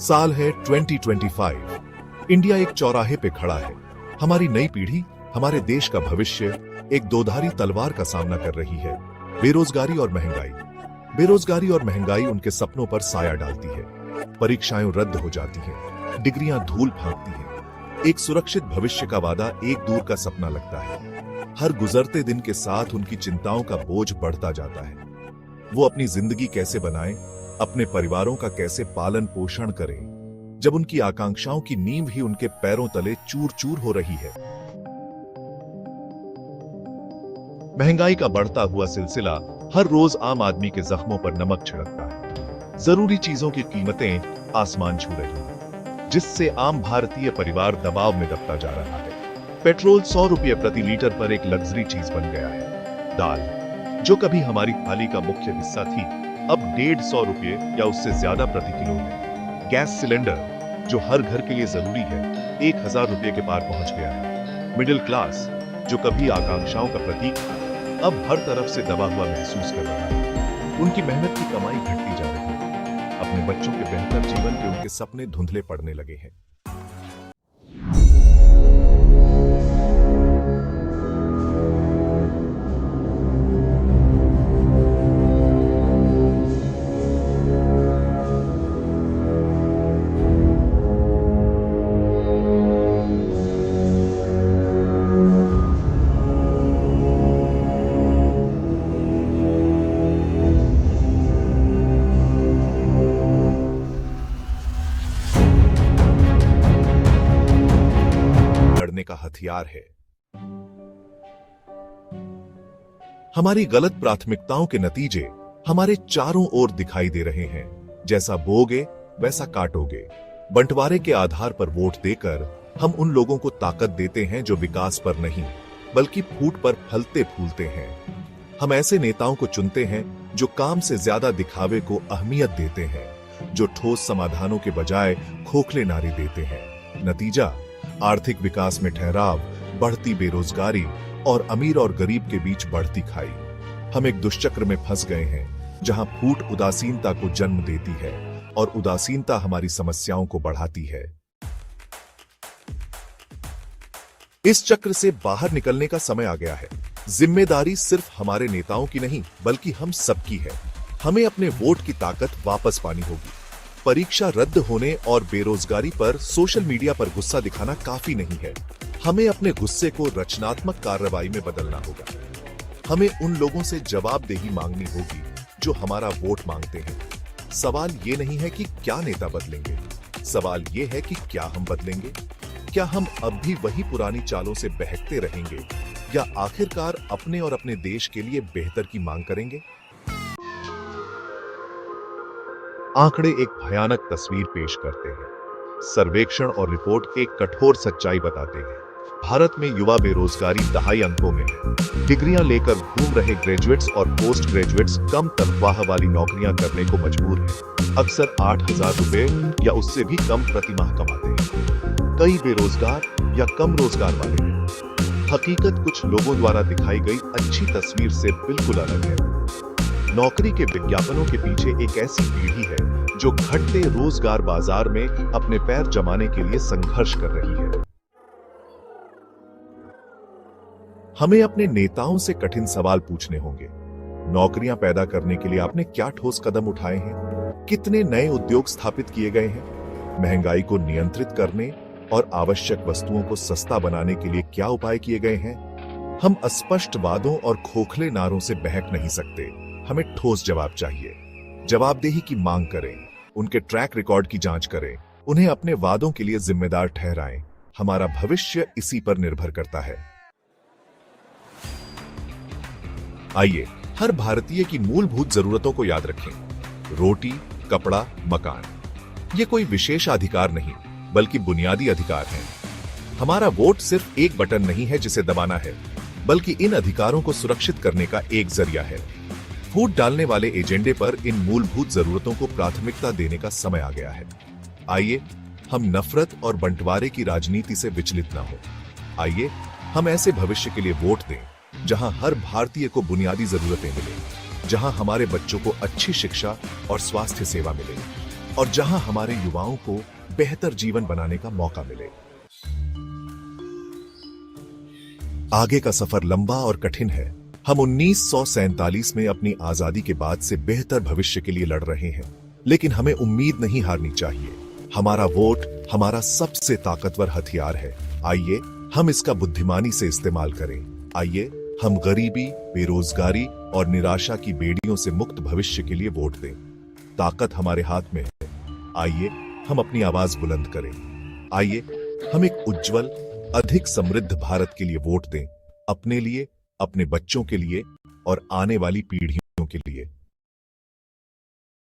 साल है 2025। इंडिया एक चौराहे पे खड़ा है। हमारी नई पीढ़ी, हमारे देश का भविष्य एक दोधारी तलवार का सामना कर रही है। बेरोजगारी और महंगाई। बेरोजगारी और महंगाई उनके सपनों पर साया डालती है। परीक्षाएं रद्द हो जाती हैं, डिग्रियां धूल फेंकती हैं। एक सुरक्षित भविष्य का वादा एक दूर का सपना लगता है। हर गुजरते दिन के साथ उनकी चिंताओं का बोझ बढ़ता जाता है। वो अपनी जिंदगी कैसे बनाएं, अपने परिवारों का कैसे पालन पोषण करें, जब उनकी आकांक्षाओं की नींव ही उनके पैरों तले चूर चूर हो रही है। महंगाई का बढ़ता हुआ सिलसिला हर रोज आम आदमी के जख्मों पर नमक छिड़कता है। जरूरी चीजों की कीमतें आसमान छू रही हैं, जिससे आम भारतीय परिवार दबाव में दबता जा रहा है। पेट्रोल 100 रुपये प्रति लीटर पर एक लग्जरी चीज बन गया है। दाल, जो कभी हमारी थाली का मुख्य हिस्सा थी, अब 150 रुपये या उससे ज्यादा प्रति किलो है। गैस सिलेंडर, जो हर घर के लिए जरूरी है, 1000 रुपये के पार पहुंच गया है। मिडिल क्लास, जो कभी आकांक्षाओं का प्रतीक था, अब हर तरफ से दबा हुआ महसूस कर रहा है। उनकी मेहनत की कमाई घटती जा रही है। अपने बच्चों के बेहतर जीवन के उनके सपने धुंधले पड़ने लगे हैं। का हथियार है। हमारी गलत प्राथमिकताओं के नतीजे हमारे चारों ओर दिखाई दे रहे हैं। जैसा बोगे वैसा काटोगे। बंटवारे के आधार पर वोट देकर हम उन लोगों को ताकत देते हैं जो विकास पर नहीं, बल्कि फूट पर फलते फूलते हैं। हम ऐसे नेताओं को चुनते हैं जो काम से ज्यादा दिखावे को अहमियत देते हैं, जो ठोस समाधानों के बजाय खोखले नारे देते हैं। नतीजा, आर्थिक विकास में ठहराव, बढ़ती बेरोजगारी और अमीर और गरीब के बीच बढ़ती खाई। हम एक दुष्चक्र में फंस गए हैं, जहां फूट उदासीनता को जन्म देती है और उदासीनता हमारी समस्याओं को बढ़ाती है। इस चक्र से बाहर निकलने का समय आ गया है। जिम्मेदारी सिर्फ हमारे नेताओं की नहीं, बल्कि हम सबकी है। हमें अपने वोट की ताकत वापस पानी होगी। परीक्षा रद्द होने और बेरोजगारी पर सोशल मीडिया पर गुस्सा दिखाना काफी नहीं है। हमें अपने गुस्से को रचनात्मक कार्रवाई में बदलना होगा। हमें उन लोगों से जवाबदेही मांगनी होगी जो हमारा वोट मांगते हैं। सवाल ये नहीं है कि क्या नेता बदलेंगे, सवाल ये है कि क्या हम बदलेंगे। क्या हम अब भी वही पुरानी चालों से बहकते रहेंगे, या आखिरकार अपने और अपने देश के लिए बेहतर की मांग करेंगे? आंकड़े एक भयानक तस्वीर पेश करते हैं। सर्वेक्षण और रिपोर्ट एक कठोर सच्चाई बताते हैं। भारत में युवा बेरोजगारी दहाई अंकों में है। डिग्रियां लेकर घूम रहे ग्रेजुएट्स और पोस्ट ग्रेजुएट्स कम तनख्वाह वाली नौकरियां करने को मजबूर हैं। अक्सर 8000 रुपए या उससे भी कम प्रति माह कमाते हैं। कई बेरोजगार या कम रोजगार वाले हैं। हकीकत कुछ लोगों द्वारा दिखाई गई अच्छी तस्वीर से बिल्कुल अलग है। नौकरी के विज्ञापनों के पीछे एक ऐसी पीढ़ी है जो घटते रोजगार बाजार में अपने पैर जमाने के लिए संघर्ष कर रही है। हमें अपने नेताओं से कठिन सवाल पूछने होंगे। नौकरियां पैदा करने के लिए आपने क्या ठोस कदम उठाए हैं? कितने नए उद्योग स्थापित किए गए हैं? महंगाई को नियंत्रित करने और आवश्यक वस्तुओं को सस्ता बनाने के लिए क्या उपाय किए गए हैं? हम अस्पष्ट वादों और खोखले नारों से बहक नहीं सकते। हमें ठोस जवाब चाहिए। जवाबदेही की मांग करें, उनके ट्रैक रिकॉर्ड की जांच करें, उन्हें अपने वादों के लिए जिम्मेदार ठहराएं। हमारा भविष्य इसी पर निर्भर करता है। आइए हर भारतीय की मूलभूत जरूरतों को याद रखें। रोटी, कपड़ा, मकान। ये कोई विशेष अधिकार नहीं, बल्कि बुनियादी अधिकार है। हमारा वोट सिर्फ एक बटन नहीं है जिसे दबाना है, बल्कि इन अधिकारों को सुरक्षित करने का एक जरिया है। फूट डालने वाले एजेंडे पर इन मूलभूत जरूरतों को प्राथमिकता देने का समय आ गया है। आइए हम नफरत और बंटवारे की राजनीति से विचलित न हो। आइए हम ऐसे भविष्य के लिए वोट दें जहां हर भारतीय को बुनियादी जरूरतें मिले, जहां हमारे बच्चों को अच्छी शिक्षा और स्वास्थ्य सेवा मिले, और जहां हमारे युवाओं को बेहतर जीवन बनाने का मौका मिले। आगे का सफर लंबा और कठिन है। हम 1947 में अपनी आजादी के बाद से बेहतर भविष्य के लिए लड़ रहे हैं, लेकिन हमें उम्मीद नहीं हारनी चाहिए। हमारा वोट हमारा सबसे ताकतवर हथियार है। आइए हम इसका बुद्धिमानी से इस्तेमाल करें। आइए हम गरीबी, बेरोजगारी और निराशा की बेड़ियों से मुक्त भविष्य के लिए वोट दें। ताकत हमारे हाथ में है। आइए हम अपनी आवाज बुलंद करें। आइए हम एक उज्जवल, अधिक समृद्ध भारत के लिए वोट दें, अपने लिए, अपने बच्चों के लिए और आने वाली पीढ़ियों के लिए।